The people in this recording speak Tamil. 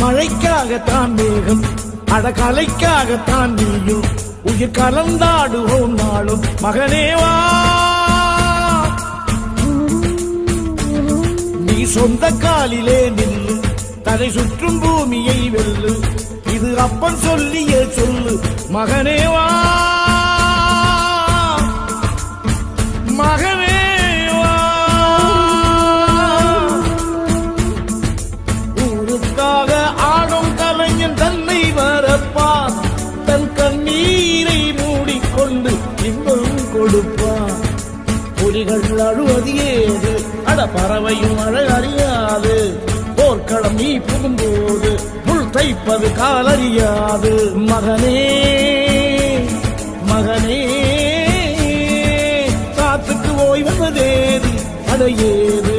மழைக்காகத்தான் மேகம், அடகலைக்காகத்தான் நீயும், உயிர் கலந்தாடுவோம் நாளும். மகனேவா நீ சொந்த காலிலே நில்லு, தலை சுற்றும் பூமியை வெல்லு, இது அப்பன் சொல்லிய சொல்லு. மகனேவா மகனேவா ஊருக்காக ஆடும் கலைஞன் தன்னை வரப்பான், தன் கண்ணீரை மூடிக்கொண்டு இன்பம் கொடுப்பான். புலிகள் அழுவது ஏது, அட பறவையும் அழகறியாது, போர்க்களம் நீ புகும்போது முள் தைப்பது காலறியாது. மகனே மகனே காத்துக்கு ஓய்வதேது, அடையேது